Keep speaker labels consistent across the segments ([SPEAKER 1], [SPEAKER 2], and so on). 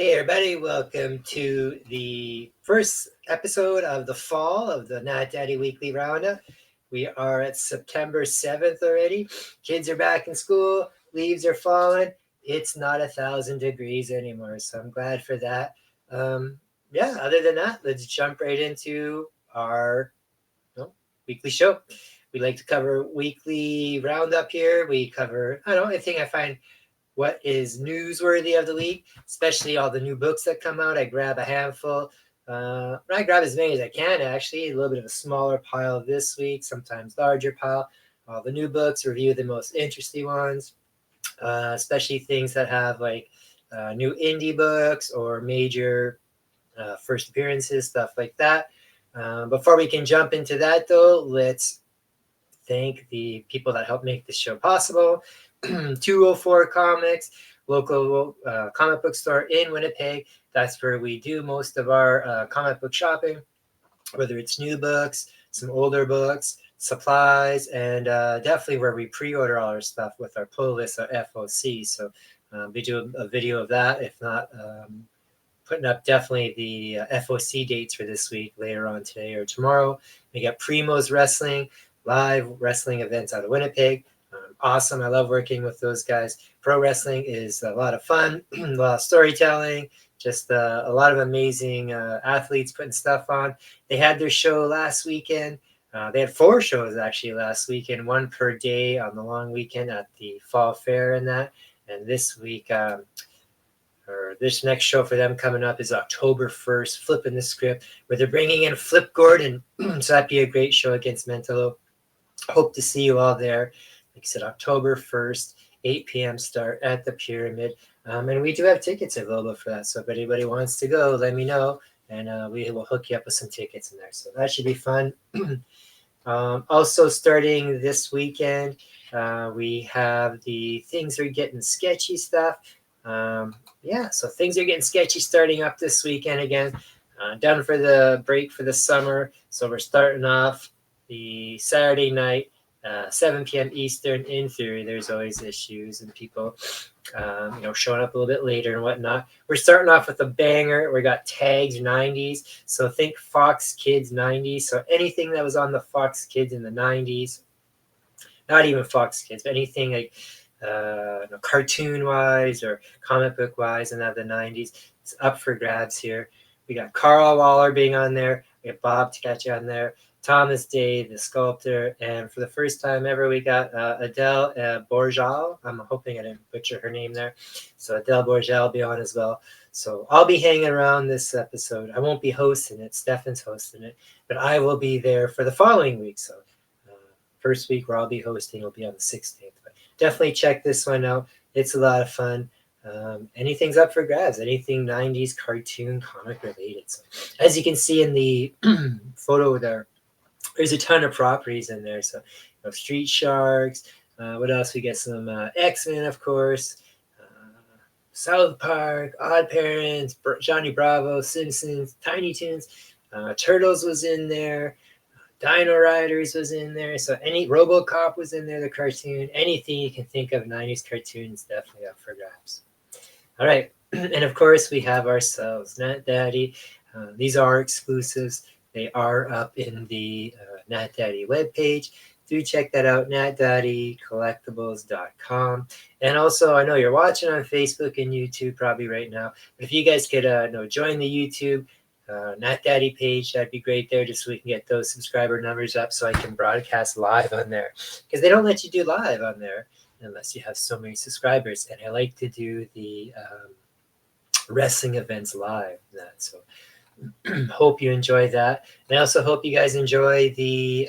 [SPEAKER 1] Hey everybody, welcome to the first episode of the fall of the Not Daddy Weekly Roundup. We are at September 7th already. Kids are back in school, leaves are falling. It's not 1,000 degrees anymore, so I'm glad for that. Other than that, let's jump right into our weekly show. We like to cover weekly roundup here. We cover, I find what is newsworthy of the week, especially all the new books that come out. I grab a handful. I grab as many as I can, actually. A little bit of a smaller pile this week, sometimes larger pile. All the new books, review the most interesting ones, especially things that have new indie books or major first appearances, stuff like that. Before we can jump into that, though, let's thank the people that help make this show possible. 204 Comics, local comic book store in Winnipeg. That's where we do most of our comic book shopping, whether it's new books, some older books, supplies, and definitely where we pre-order all our stuff with our pull list, our FOC. So we do a video of that, if not putting up definitely the FOC dates for this week later on today or tomorrow. We got Primo's Wrestling, live wrestling events out of Winnipeg. Awesome. I love working with those guys. Pro wrestling is a lot of fun, a lot of storytelling, just a lot of amazing athletes putting stuff on. They had their show last weekend. They had 4 shows actually last weekend, 1 per day on the long weekend at the fall fair and that. And this week, or this next show for them coming up is October 1st, Flipping the Script, where they're bringing in Flip Gordon. So that'd be a great show against Mentalo. Hope to see you all there. Like I said, October 1st, 8 p.m. start at the Pyramid. And we do have tickets available for that. So if anybody wants to go, let me know. And we will hook you up with some tickets in there. So that should be fun. Also starting this weekend, we have the Things Are Getting Sketchy stuff. So things are getting sketchy starting up this weekend again. Done for the break for the summer. So we're starting off the Saturday night, 7 p.m. Eastern. In theory, there's always issues and people, showing up a little bit later and whatnot. We're starting off with a banger. We got Tags 90s. So think Fox Kids 90s. So anything that was on the Fox Kids in the 90s, not even Fox Kids, but anything like cartoon wise or comic book wise and of the 90s, it's up for grabs here. We got Carl Waller being on there. We got Bob Tkach on there. Thomas Day, the sculptor, and for the first time ever, we got Adele Bourgeal. I'm hoping I didn't butcher her name there. So Adele Bourgeal will be on as well. So I'll be hanging around this episode. I won't be hosting it. Stefan's hosting it, but I will be there for the following week. So first week where I'll be hosting will be on the 16th. But definitely check this one out. It's a lot of fun. Anything's up for grabs. Anything 90s cartoon comic related. So as you can see in the photo there, there's a ton of properties in there. So Street Sharks. What else? We get some X-Men, of course. South Park, Odd Parents, Johnny Bravo, Simpsons, Tiny Toons. Turtles was in there. Dino Riders was in there. So any RoboCop was in there, the cartoon. Anything you can think of 90s cartoons, definitely up for grabs. All right. And of course, we have ourselves, Nat Daddy. These are exclusives. They are up in the Nat Daddy webpage. Do check that out, natdaddycollectibles.com. And also, I know you're watching on Facebook and YouTube probably right now. But if you guys could join the YouTube Nat Daddy page, that'd be great there, just so we can get those subscriber numbers up so I can broadcast live on there. Because they don't let you do live on there unless you have so many subscribers. And I like to do the wrestling events live. So hope you enjoy that. And I also hope you guys enjoy the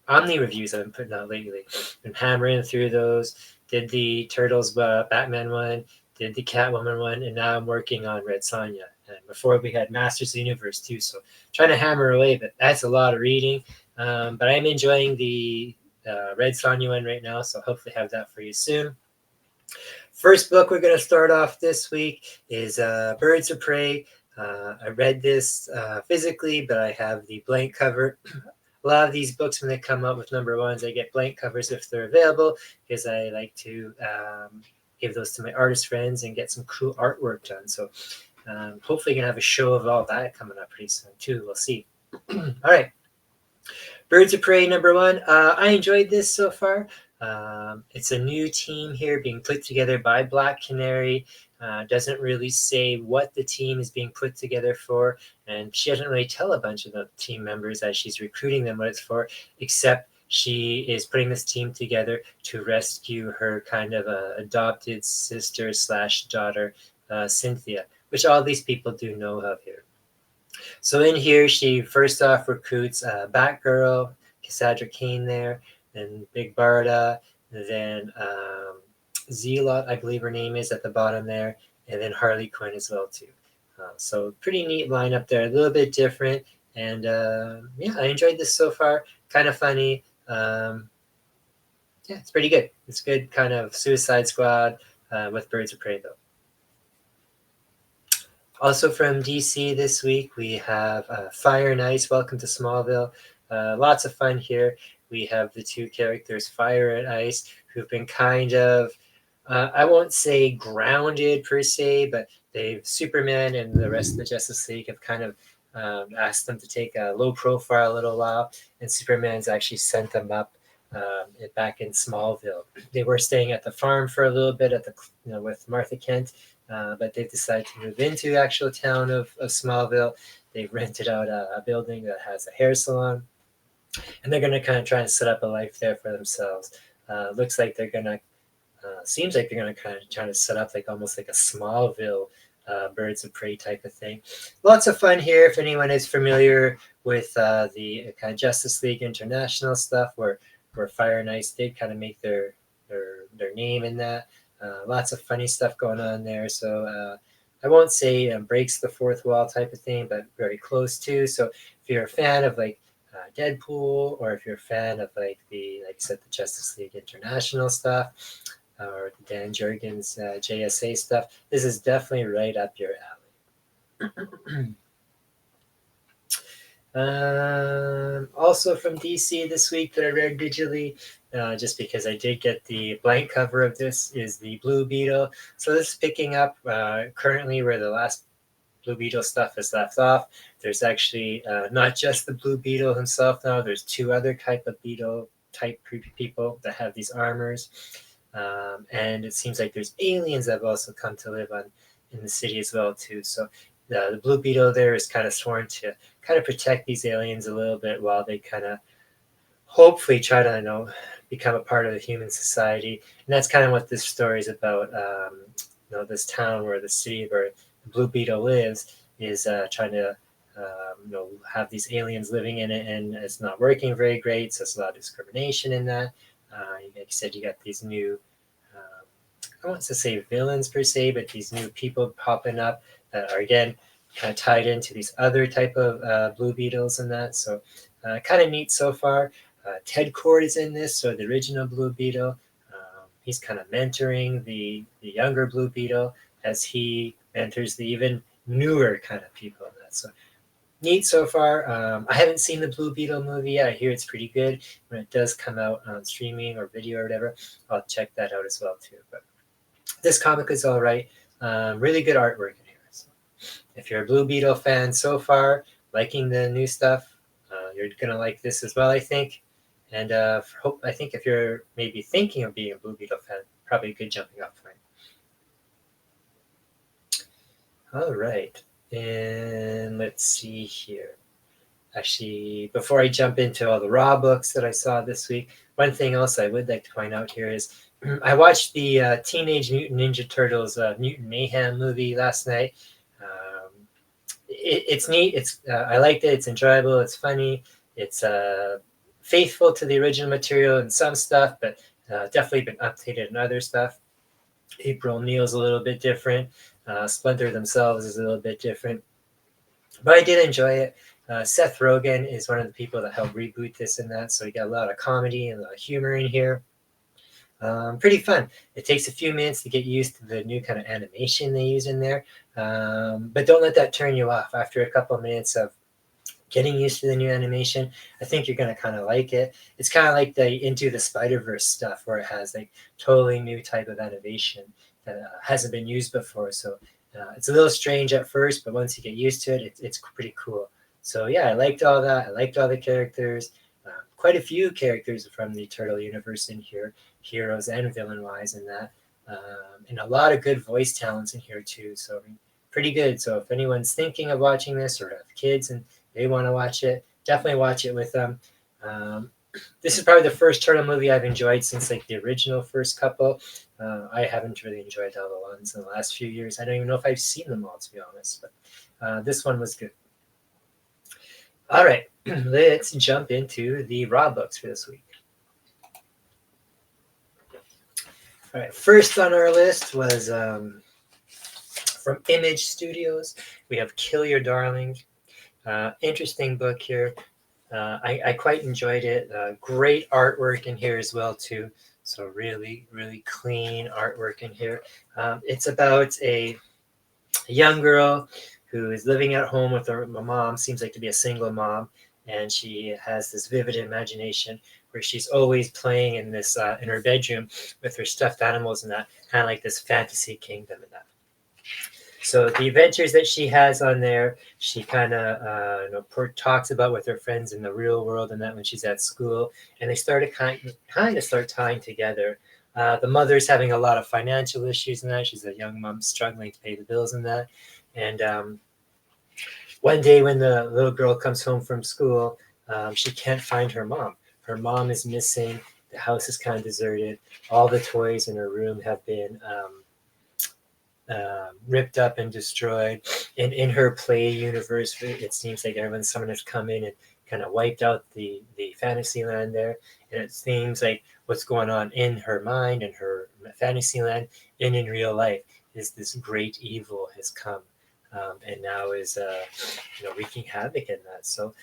[SPEAKER 1] Omni reviews I've been putting out lately. Been hammering through those. Did the Turtles Batman one, did the Catwoman one, and now I'm working on Red Sonja. And before we had Masters of the Universe too, so trying to hammer away, but that's a lot of reading. But I'm enjoying the Red Sonja one right now, so hopefully have that for you soon. First book we're going to start off this week is Birds of Prey. I read this physically, but I have the blank cover. A a lot of these books, when they come out with number ones, I get blank covers if they're available, because I like to give those to my artist friends and get some cool artwork done. So hopefully gonna have a show of all that coming up pretty soon too. We'll see. All right. Birds of Prey number one. I enjoyed this so far. It's a new team here being put together by Black Canary. Doesn't really say what the team is being put together for, and she doesn't really tell a bunch of the team members as she's recruiting them what it's for, except she is putting this team together to rescue her kind of adopted sister slash daughter, Cynthia, which all these people do know of here. So in here, she first off recruits Batgirl, Cassandra Cain there, then Big Barda, then Zealot, I believe her name is at the bottom there, and then Harley Quinn as well too. So pretty neat lineup there, a little bit different, and yeah, I enjoyed this so far. Kind of funny. Yeah, it's pretty good. It's good kind of Suicide Squad with Birds of Prey though. Also from DC this week, we have Fire and Ice, Welcome to Smallville. Lots of fun here. We have the two characters, Fire and Ice, who've been kind of, I won't say grounded per se, but Superman and the rest of the Justice League have kind of asked them to take a low profile a little while, and Superman's actually sent them up back in Smallville. They were staying at the farm for a little bit with Martha Kent, but they've decided to move into the actual town of Smallville. They've rented out a building that has a hair salon, and they're going to kind of try and set up a life there for themselves. Looks like they're going to, seems like they're going to kind of try to set up like almost like a Smallville Birds of Prey type of thing. Lots of fun here. If anyone is familiar with the kind of Justice League International stuff, where Fire and Ice did kind of make their name in that. Lots of funny stuff going on there. So I won't say breaks the fourth wall type of thing, but very close to. So if you're a fan of like Deadpool, or if you're a fan of like I said, the Justice League International stuff, or Dan Jurgens JSA stuff, this is definitely right up your alley. Also from DC this week that I read digitally, just because I did get the blank cover of this, is the Blue Beetle. So this is picking up currently where the last Blue Beetle stuff is left off. There's actually not just the Blue Beetle himself now. There's two other type of Beetle type creepy people that have these armors. And it seems like there's aliens that have also come to live in the city as well too. So the Blue Beetle there is kind of sworn to kind of protect these aliens a little bit while they kind of hopefully try to become a part of the human society. And that's kind of what this story is about. This town, where the city where the Blue Beetle lives, is trying to have these aliens living in it, and it's not working very great. So it's a lot of discrimination in that. Like I said, you got these new, I won't say villains per se, but these new people popping up that are, again, kind of tied into these other type of Blue Beetles and that. So kind of neat so far. Ted Kord is in this, so the original Blue Beetle. He's kind of mentoring the younger Blue Beetle as he mentors the even newer kind of people in that. So neat so far. I haven't seen the Blue Beetle movie yet. I hear it's pretty good. When it does come out on streaming or video or whatever, I'll check that out as well too. But this comic is all right. Really good artwork in here. So if you're a Blue Beetle fan so far, liking the new stuff, you're gonna like this as well, I think. And I think if you're maybe thinking of being a Blue Beetle fan, probably a good jumping off point. All right. And let's see here. Actually, before I jump into all the raw books that I saw this week, one thing else I would like to point out here is I watched the Teenage Mutant Ninja Turtles Mutant Mayhem movie last night. It's neat. I liked it. It's enjoyable. It's funny. It's faithful to the original material in some stuff, but definitely been updated in other stuff. April O'Neil's a little bit different. Splinter themselves is a little bit different. But I did enjoy it. Seth Rogen is one of the people that helped reboot this and that, so we got a lot of comedy and a lot of humor in here. Pretty fun. It takes a few minutes to get used to the new kind of animation they use in there, but don't let that turn you off. After a couple of minutes of getting used to the new animation. I think you're gonna kind of like it. It's kind of like the Into the Spider-Verse stuff, where it has like totally new type of animation that hasn't been used before. So it's a little strange at first, but once you get used to it, it's pretty cool. So yeah, I liked all that. I liked all the characters. Quite a few characters from the Turtle universe in here, heroes and villain wise in that, and a lot of good voice talents in here too. So pretty good. So if anyone's thinking of watching this or have kids and they want to watch it, definitely watch it with them. This is probably the first Turtle movie I've enjoyed since like the original first couple. I haven't really enjoyed all the ones in the last few years. I don't even know if I've seen them all, to be honest, but this one was good. All right, let's jump into the raw books for this week. All right, first on our list was from Image Studios. We have Kill Your Darlings. Interesting book here. I quite enjoyed it. Great artwork in here as well too. So really, really clean artwork in here. It's about a young girl who is living at home with her mom. Seems like to be a single mom, and she has this vivid imagination where she's always playing in this in her bedroom with her stuffed animals and that, kind of like this fantasy kingdom and that. So the adventures that she has on there, she kind of talks about with her friends in the real world and that when she's at school, and they started kind of start tying together. The mother's having a lot of financial issues and that. She's a young mom struggling to pay the bills and that. And one day when the little girl comes home from school, she can't find her mom. Her mom is missing. The house is kind of deserted. All the toys in her room have been ripped up and destroyed. And in her play universe, it seems like someone has come in and kind of wiped out the fantasy land there. And it seems like what's going on in her mind and her fantasy land and in real life is this great evil has come, and now is wreaking havoc in that. So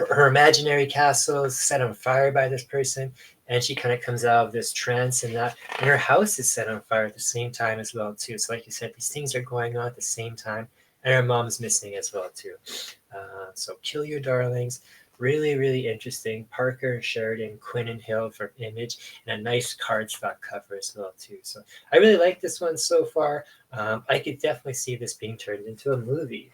[SPEAKER 1] her imaginary castle is set on fire by this person, and she kind of comes out of this trance and that, and her house is set on fire at the same time as well too. So like you said, these things are going on at the same time, and her mom's missing as well too. So Kill Your Darlings, really, really interesting. Parker Sheridan, Quinn and Hill from Image, and a nice cardstock cover as well too. So I really like this one so far. I could definitely see this being turned into a movie.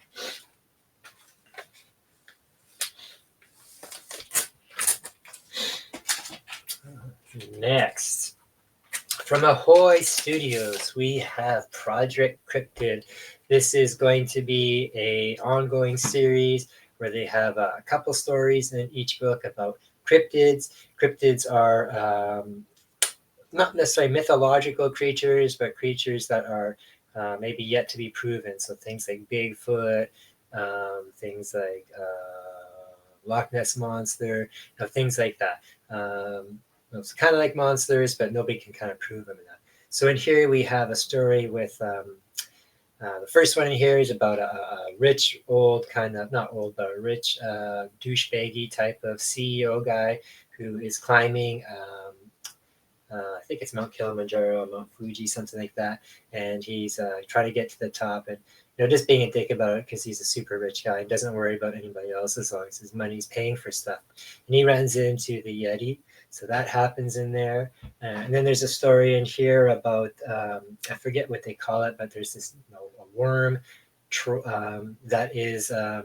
[SPEAKER 1] Next, from Ahoy Studios, we have Project Cryptid. This is going to be an ongoing series where they have a couple stories in each book about cryptids. Cryptids are not necessarily mythological creatures, but creatures that are maybe yet to be proven. So things like Bigfoot, things like Loch Ness Monster, things like that. It's kind of like monsters, but nobody can kind of prove them in that. So in here we have a story with the first one in here is about a rich old kind of, not old, but a rich douchebaggy type of CEO guy who is climbing I think it's Mount Kilimanjaro, Mount Fuji, something like that. And he's trying to get to the top and just being a dick about it because he's a super rich guy and doesn't worry about anybody else as long as his money's paying for stuff. And he runs into the Yeti. So that happens in there. And then there's a story in here about, I forget what they call it, but there's this a worm that is a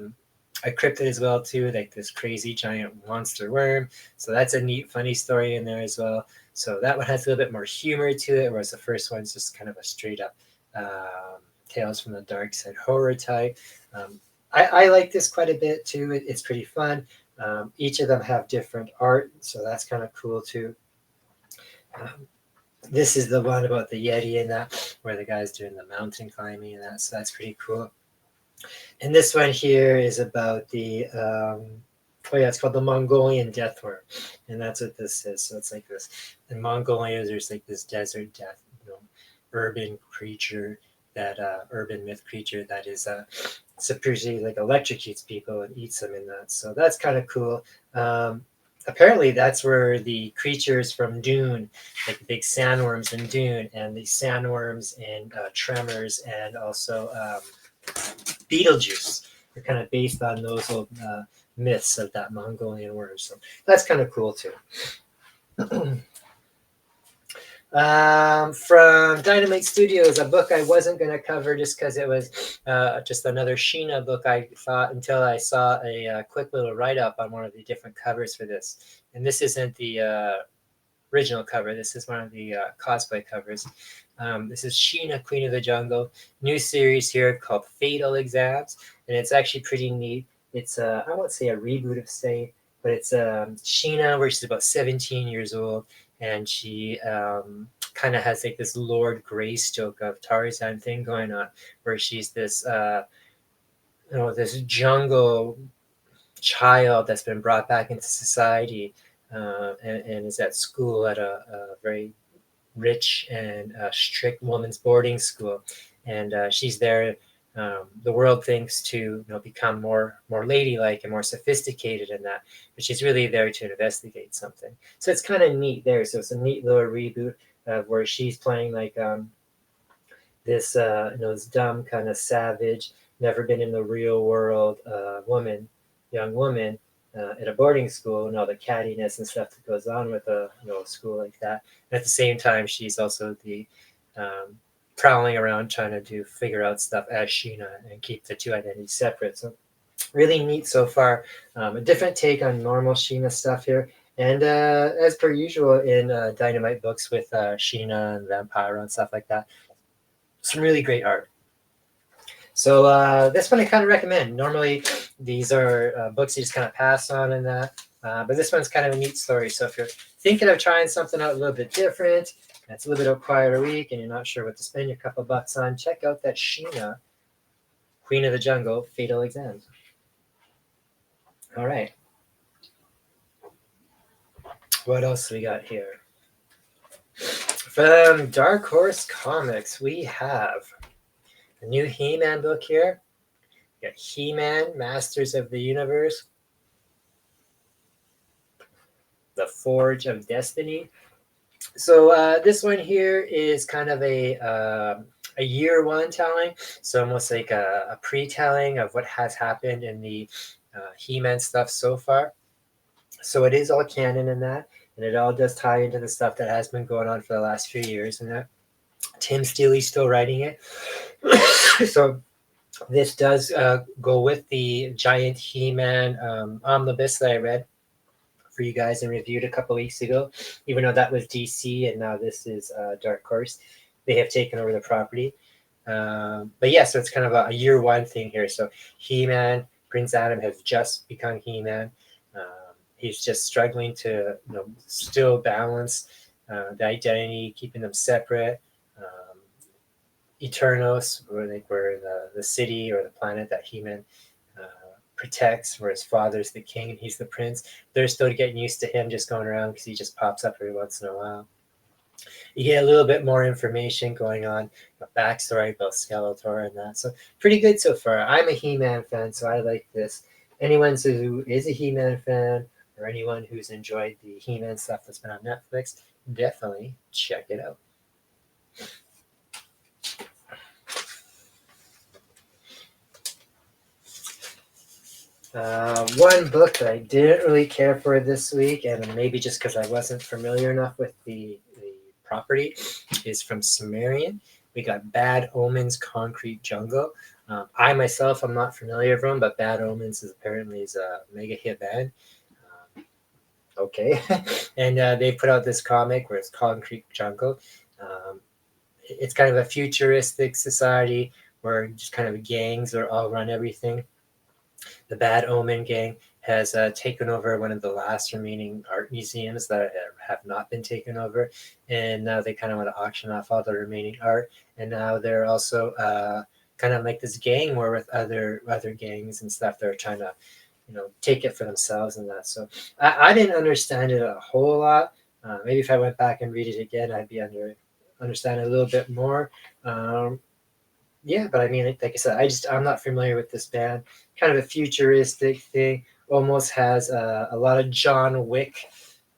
[SPEAKER 1] cryptid as well too, like this crazy giant monster worm. So that's a neat, funny story in there as well. So that one has a little bit more humor to it, whereas the first one's just kind of a straight up Tales from the Dark Side horror type. I like this quite a bit too. It's pretty fun. Each of them have different art, so that's kind of cool too. This is the one about the Yeti and that, where the guy's doing the mountain climbing and that, so that's pretty cool. And this one here is about the it's called the Mongolian death worm, and that's what this is. So it's like this in Mongolia, there's like this desert death, urban creature, that urban myth creature that is supposedly like electrocutes people and eats them in that. So that's kind of cool. Apparently that's where the creatures from Dune, like the big sandworms in Dune, and the sandworms in Tremors, and also Beetlejuice, They're kind of based on those old myths of that Mongolian worm. So that's kind of cool too. From Dynamite Studios, a book I wasn't going to cover just because it was just another Sheena book, I thought, until I saw a quick little write-up on one of the different covers for this. And this isn't the original cover. This is one of the cosplay covers. This is Sheena, Queen of the Jungle, new series here called Fatal Exams. And it's actually pretty neat. It's, I won't say a reboot of Say, but it's Sheena, where she's about 17 years old. And she kind of has like this Lord Greystoke of Tarzan thing going on, where she's this, this jungle child that's been brought back into society and is at school at a very rich and strict woman's boarding school. And she's there. The world thinks to become more ladylike and more sophisticated in that, but she's really there to investigate something. So it's kind of neat there. So it's a neat little reboot of where she's playing like this this dumb kind of savage, never been in the real world young woman at a boarding school, and all the cattiness and stuff that goes on with a school like that. And at the same time, she's also the prowling around trying to figure out stuff as Sheena and keep the two identities separate. So really neat so far. A different take on normal Sheena stuff here. And as per usual in Dynamite books with Sheena and Vampire and stuff like that, some really great art. So this one I kind of recommend. Normally these are books you just kind of pass on and that, but this one's kind of a neat story. So if you're thinking of trying something out a little bit different, it's a little bit of a quieter week and you're not sure what to spend your couple bucks on, check out that Sheena, Queen of the Jungle, Fatal Exams. All right. What else we got here? From Dark Horse Comics, we have a new He-Man book here. We got He-Man, Masters of the Universe, The Forge of Destiny. So this one here is kind of a year one telling, so almost like a pre-telling of what has happened in the He-Man stuff so far. So it is all canon in that, and it all does tie into the stuff that has been going on for the last few years. And that Tim Steele's still writing it. So this does go with the giant He-Man omnibus that I read for you guys and reviewed a couple weeks ago, even though that was DC and now this is Dark Horse. They have taken over the property. But yeah, so it's kind of a year one thing here. So He-Man, Prince Adam has just become He-Man. He's just struggling to still balance the identity, keeping them separate. Eternos, where the city or the planet that He-Man protects, where his father's the king and he's the prince. They're still getting used to him just going around because he just pops up every once in a while. You get a little bit more information going on, backstory about Skeletor and that. So pretty good so far. I'm a He-Man fan, so I like this. Anyone who is a He-Man fan or anyone who's enjoyed the He-Man stuff that's been on Netflix, definitely check it out. One book that I didn't really care for this week, and maybe just because I wasn't familiar enough with the property, is from Sumerian. We got Bad Omens Concrete Jungle. I myself am not familiar with them, but Bad Omens is apparently a mega hit band. Okay. And they put out this comic where it's Concrete Jungle. It's kind of a futuristic society where just kind of gangs are all run everything. The Bad Omen gang has taken over one of the last remaining art museums that have not been taken over, and now they kind of want to auction off all the remaining art. And now they're also kind of like this gang war with other gangs and stuff. They're trying to take it for themselves and that. So I didn't understand it a whole lot. Maybe if I went back and read it again, I'd be understand it a little bit more. Yeah, but I mean, like I said, I'm not familiar with this band. Kind of a futuristic thing. Almost has a lot of John Wick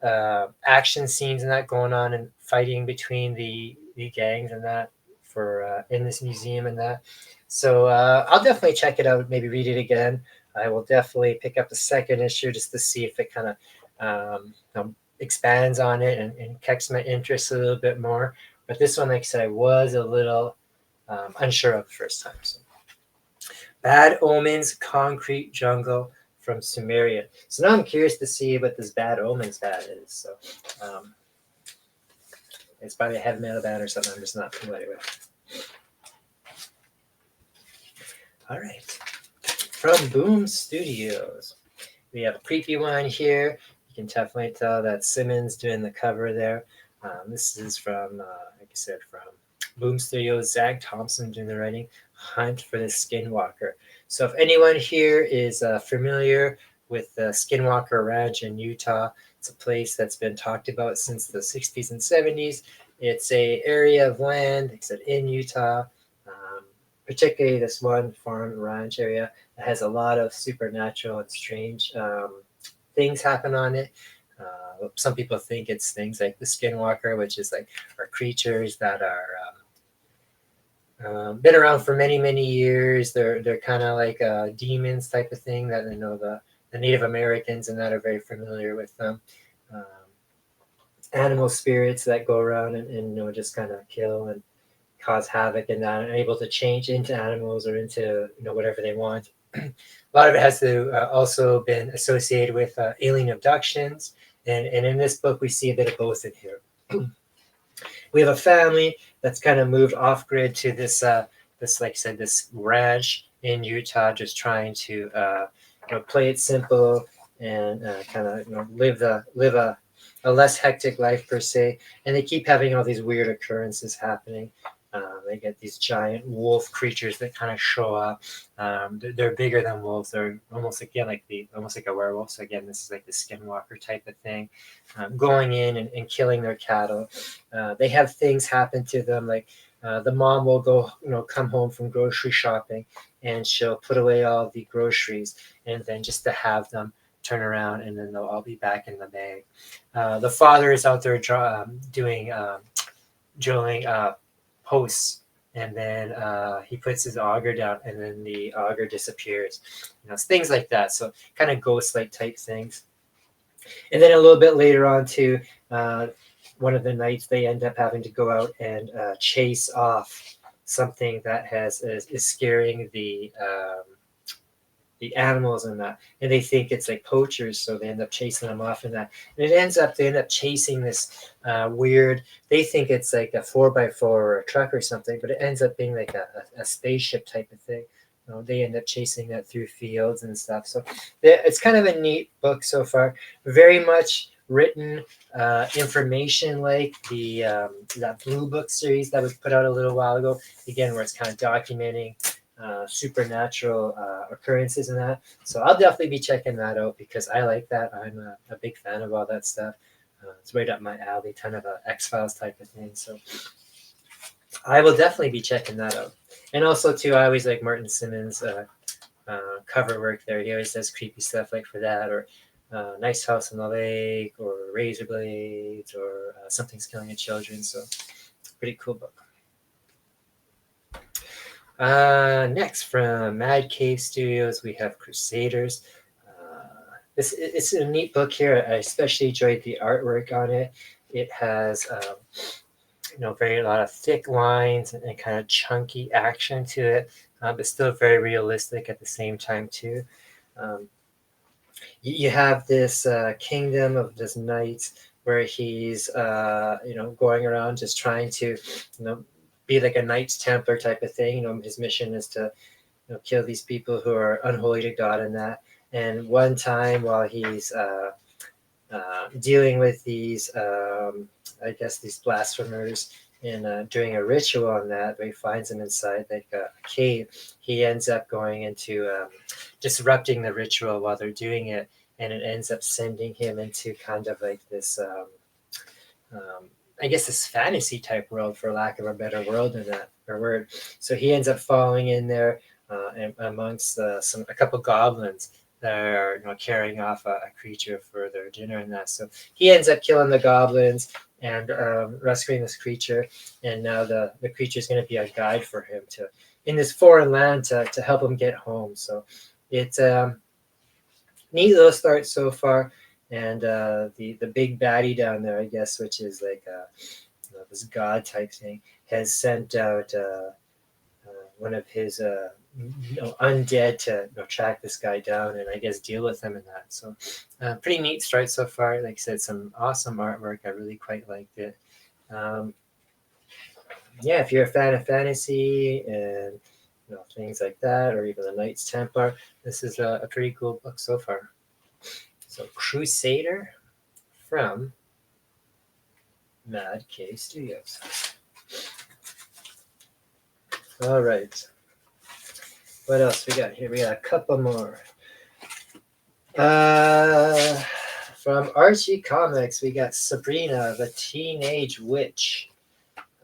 [SPEAKER 1] action scenes and that going on, and fighting between the gangs and that for in this museum and that. So I'll definitely check it out, maybe read it again. I will definitely pick up the second issue just to see if it kind of expands on it and catches my interest a little bit more. But this one, like I said, I was a little unsure of the first time. So. Bad Omens Concrete Jungle from Sumerian. So now I'm curious to see what this Bad Omens band is. So it's probably a heavy metal band or something I'm just not familiar with. All right. From Boom Studios, we have a creepy one here. You can definitely tell that Simmons doing the cover there. This is from, like I said, from Boom Studios. Zach Thompson doing the writing. Hunt for the Skinwalker. So if anyone here is familiar with the Skinwalker Ranch in Utah, it's a place that's been talked about since the 60s and 70s. It's a area of land, like I said, in Utah, particularly this one farm ranch area that has a lot of supernatural and strange things happen on it. Some people think it's things like the Skinwalker, which is like are creatures that are been around for many, many years. They're kind of like demons type of thing that I know the Native Americans and that are very familiar with them. Animal spirits that go around and just kind of kill and cause havoc and that, and are able to change into animals or into whatever they want. A lot of it has to also been associated with alien abductions, and in this book we see a bit of both in here. We have a family that's kind of moved off grid to this like I said, this ranch in Utah, just trying to play it simple and kind of live a less hectic life per se. And they keep having all these weird occurrences happening. They get these giant wolf creatures that kind of show up. They're bigger than wolves. They're almost almost like a werewolf. So again, this is like the Skinwalker type of thing, going in and killing their cattle. They have things happen to them, like the mom will go, come home from grocery shopping, and she'll put away all the groceries, and then just to have them turn around, and then they'll all be back in the bag. The father is out there doing drilling posts, and then he puts his auger down, and then the auger disappears. Things like that. So kind of ghost-like type things. And then a little bit later on too, one of the nights they end up having to go out and chase off something that is scaring the animals and that, and they think it's like poachers, so they end up chasing them off and that, and they end up chasing this weird, they think it's like a 4x4 or a truck or something, but it ends up being like a spaceship type of thing. They end up chasing that through fields and stuff. So it's kind of a neat book so far. Very much written information like the that Blue Book series that was put out a little while ago. Again, where it's kind of documenting supernatural occurrences and that. So I'll definitely be checking that out because I like that. I'm a big fan of all that stuff. It's right up my alley, kind of a X-Files type of thing. So I will definitely be checking that out. And also too, I always like Martin Simmons cover work there. He always does creepy stuff like for that, or Nice House on the Lake, or Razor Blades, or Something's Killing the Children. So pretty cool book. Next from Mad Cave Studios, we have Crusaders. It's a neat book here. I especially enjoyed the artwork on it. It has a lot of thick lines and kind of chunky action to it, but still very realistic at the same time too. You have this kingdom of this knight where he's going around just trying to be like a Knights Templar type of thing. His mission is to kill these people who are unholy to God and that. And one time while he's dealing with these, these blasphemers, and during a ritual on that, where he finds them inside like a cave, he ends up going into disrupting the ritual while they're doing it, and it ends up sending him into kind of like this this fantasy type world, for lack of a better world in that or word. So he ends up falling in there amongst a couple goblins that are carrying off a creature for their dinner and that. So he ends up killing the goblins and rescuing this creature, and now the creature is going to be a guide for him to in this foreign land to help him get home. So it's neat little start so far. And the big baddie down there, I guess, which is like this god type thing, has sent out one of his undead to track this guy down and I guess deal with him in that. So pretty neat start so far. Like I said, some awesome artwork. I really quite liked it. Yeah, if you're a fan of fantasy and things like that, or even the Knights Templar, this is a pretty cool book so far. So Crusader from Mad K Studios. All right. What else we got here? We got a couple more. From Archie Comics, we got Sabrina, the Teenage Witch,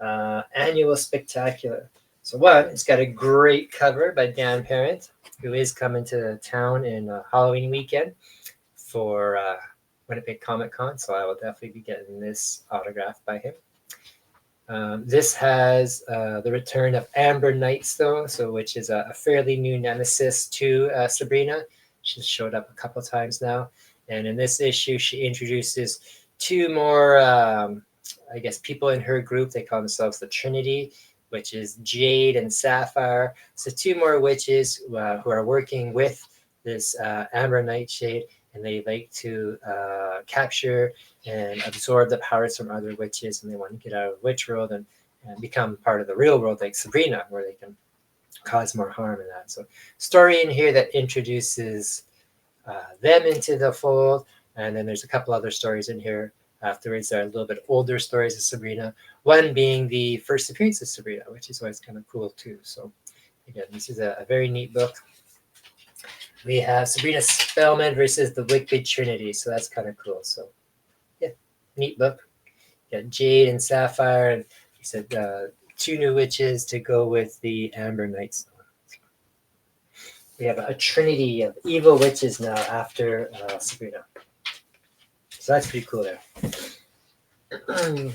[SPEAKER 1] annual spectacular. So one, it's got a great cover by Dan Parent, who is coming to town in Halloween weekend for Winnipeg Comic Con. So I will definitely be getting this autographed by him. This has the return of Amber Nightstone, which is a fairly new nemesis to Sabrina. She's showed up a couple times now. And in this issue, she introduces two more, I guess, people in her group. They call themselves the Trinity, which is Jade and Sapphire. So two more witches who are working with this Amber Nightshade, and they like to capture and absorb the powers from other witches, and they want to get out of the witch world and become part of the real world like Sabrina, where they can cause more harm in that. So story in here that introduces them into the fold, and then there's a couple other stories in here afterwards that are a little bit older stories of Sabrina, one being the first appearance of Sabrina, which is always kind of cool too. So again, this is a very neat book. We have Sabrina Spellman versus the Wicked Trinity, so that's kind of cool. So yeah, neat book. You got Jade and Sapphire, and he said two new witches to go with the Amber Nightstone. We have a trinity of evil witches now after Sabrina. So that's pretty cool there. And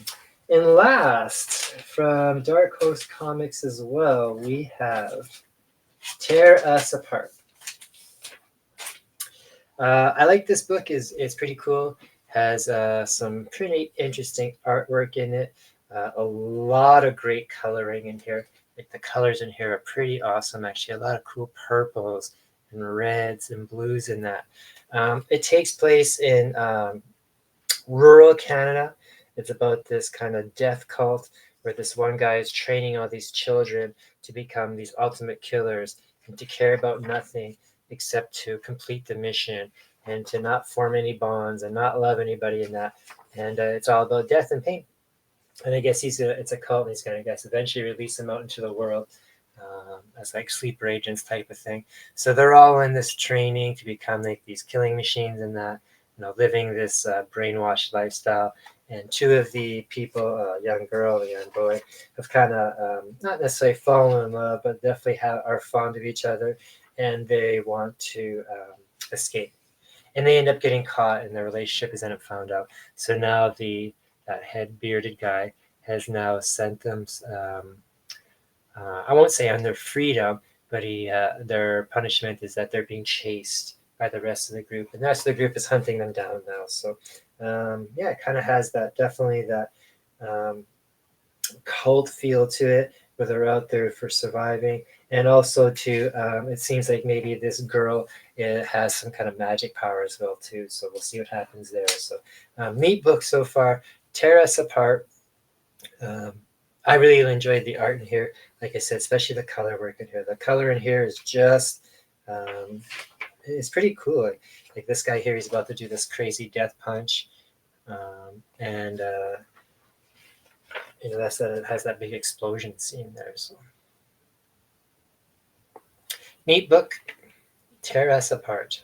[SPEAKER 1] last, from Dark Horse Comics as well, we have Tear Us Apart. I like this book. It's pretty cool. Has some pretty interesting artwork in it. A lot of great coloring in here. Like the colors in here are pretty awesome. Actually, a lot of cool purples and reds and blues in that. It takes place in rural Canada. It's about this kind of death cult where this one guy is training all these children to become these ultimate killers and to care about nothing except to complete the mission and to not form any bonds and not love anybody in that. And it's all about death and pain. And I guess it's a cult, and he's going to, I guess, eventually release them out into the world as like sleeper agents type of thing. So they're all in this training to become like these killing machines and that, living this brainwashed lifestyle. And two of the people, a young girl and a young boy, have kind of not necessarily fallen in love, but definitely are fond of each other, and they want to escape. And they end up getting caught, and their relationship is found out. So now that head bearded guy has now sent them, I won't say on their freedom, but their punishment is that they're being chased by the rest of the group, and the rest of the group is hunting them down now. So yeah, it kind of has definitely that cult feel to it, where they're out there for surviving. And also too, it seems like maybe this girl has some kind of magic power as well too. So we'll see what happens there. So neat book so far. Tear Us Apart. I really enjoyed the art in here. Like I said, especially the color work in here. The color in here is just, it's pretty cool. Like this guy here, he's about to do this crazy death punch. And that's that. It has that big explosion scene there. So neat book. Tear Us Apart.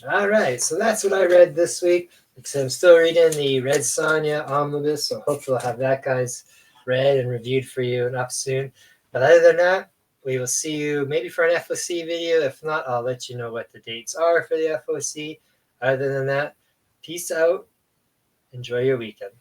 [SPEAKER 1] All right, so that's what I read this week. Except I'm still reading the Red Sonja Omnibus, so hopefully I'll have that guys read and reviewed for you and up soon. But other than that, we will see you maybe for an FOC video. If not, I'll let you know what the dates are for the FOC. Other than that, peace out. Enjoy your weekend.